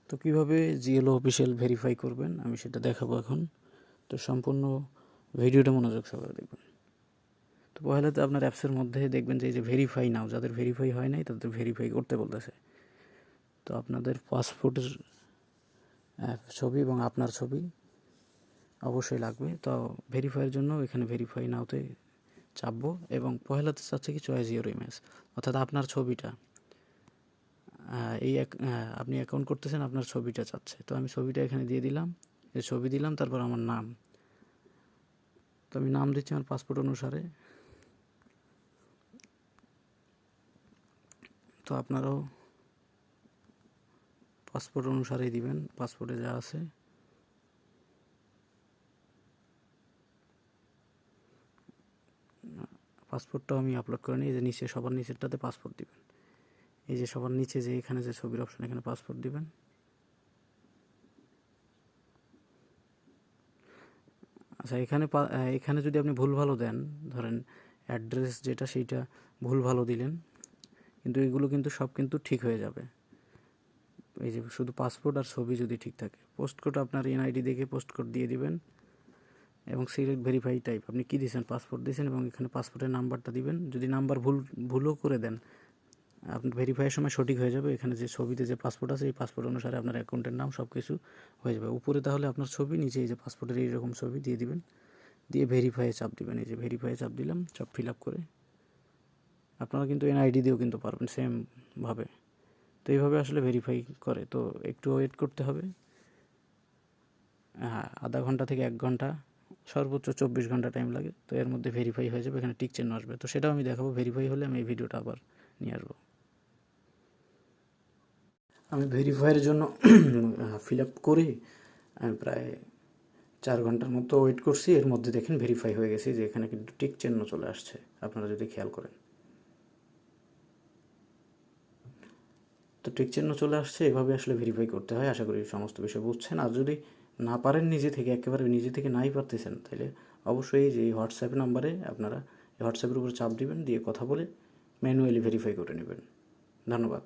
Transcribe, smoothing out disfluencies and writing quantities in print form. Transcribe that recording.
তো কীভাবে GLO official verify করবেন আমি সেটা দেখাবো এখন। তো সম্পূর্ণ ভিডিওটা মনোযোগ সহকারে দেখবেন। তো পহেলাতে আপনার অ্যাপসের মধ্যে দেখবেন যে এই যে ভেরিফাই নাও, যাদের ভেরিফাই হয় নাই তাদের ভেরিফাই করতে বলতেছে। তো আপনাদের পাসপোর্টের ছবি এবং আপনার ছবি অবশ্যই লাগবে। তো ভেরিফাইয়ের জন্য এখানে ভেরিফাই নাওতে চাপবো এবং পহেলাতে চাচ্ছে কি চয়েস ইওর ইমেজ, অর্থাৎ আপনার ছবিটা আপনি অ্যাকাউন্ট করতেছেন, আপনার ছবিটা চাচ্ছে। তো আমি ছবিটা এখানে দিয়ে দিলাম, এই ছবি দিলাম, তারপর আমার নাম। তো আমি নাম দিচ্ছি আমার পাসপোর্ট অনুসারে। তো আপনারাও পাসপোর্ট অনুসারেই দিবেন, পাসপোর্টে যা আছে। পাসপোর্টটাও আমি আপলোড করে নিই। এই যে নিচে সবার নিচেরটাতে পাসপোর্ট দিবেন, এই যে সবার নিচে যে এখানে যে ছবির অপশন, এখানে পাসপোর্ট দিবেন। আচ্ছা, এখানে যদি আপনি ভুল ভালো দেন, ধরেন অ্যাড্রেস যেটা সেইটা ভুল ভালো দিলেন, কিন্তু এগুলো কিন্তু সব কিন্তু ঠিক হয়ে যাবে। এই যে শুধু পাসপোর্ট আর ছবি যদি ঠিক থাকে, পোস্ট কোড আপনার NID দেখে পোস্ট কোড দিয়ে দিবেন এবং সিলেক্ট ভেরিফাই টাইপ, আপনি কী দিয়েছেন, পাসপোর্ট দিয়েছেন এবং এখানে পাসপোর্টের নাম্বারটা দিবেন। যদি নাম্বার ভুলও করে দেন, আপনার ভেরিফাইয়ের সময় সঠিক হয়ে যাবে। এখানে যে ছবিতে যে পাসপোর্ট আছে এই পাসপোর্ট অনুসারে আপনার অ্যাকাউন্টের নাম সব কিছু হয়ে যাবে। উপরে তাহলে আপনার ছবি, নিচে এই যে পাসপোর্টের এইরকম ছবি দিয়ে দিবেন, দিয়ে ভেরিফাইয়ে চাপ দিবেন। এই যে ভেরিফাইয়ে চাপ দিলাম, সব ফিল আপ করে। আপনারা কিন্তু NID দিয়েও কিন্তু পারবেন সেমভাবে। তো এইভাবে আসলে ভেরিফাই করে। তো একটু ওয়েট করতে হবে, হ্যাঁ, আধা ঘন্টা থেকে 1 ঘন্টা, সর্বোচ্চ 24 ঘন্টা টাইম লাগে। তো এর মধ্যে ভেরিফাই হয়ে যাবে, এখানে টিক চিহ্ন আসবে। তো সেটাও আমি দেখাবো, ভেরিফাই হলে আমি এই ভিডিওটা আবার নিয়ে আসবো। আমি ভেরিফাইয়ের জন্য ফিল আপ করে আমি প্রায় 4 ঘন্টার মতো ওয়েট করছি। এর মধ্যে দেখেন ভেরিফাই হয়ে গেছে, যে এখানে কিন্তু টিক চিহ্ন চলে আসছে, আপনারা যদি খেয়াল করেন। তো টিক চিহ্ন চলে আসছে। এভাবে আসলে ভেরিফাই করতে হয়। আশা করি সমস্ত বিষয় বুঝছেন। আর যদি না পারেন নিজে থেকে, একেবারে নিজে থেকে নাই পারতেছেন, তাহলে অবশ্যই যে হোয়াটসঅ্যাপ নাম্বারে আপনারা হোয়াটসঅ্যাপের উপর চাপ দিবেন, দিয়ে কথা বলে ম্যানুয়ালি ভেরিফাই করে নেবেন। ধন্যবাদ।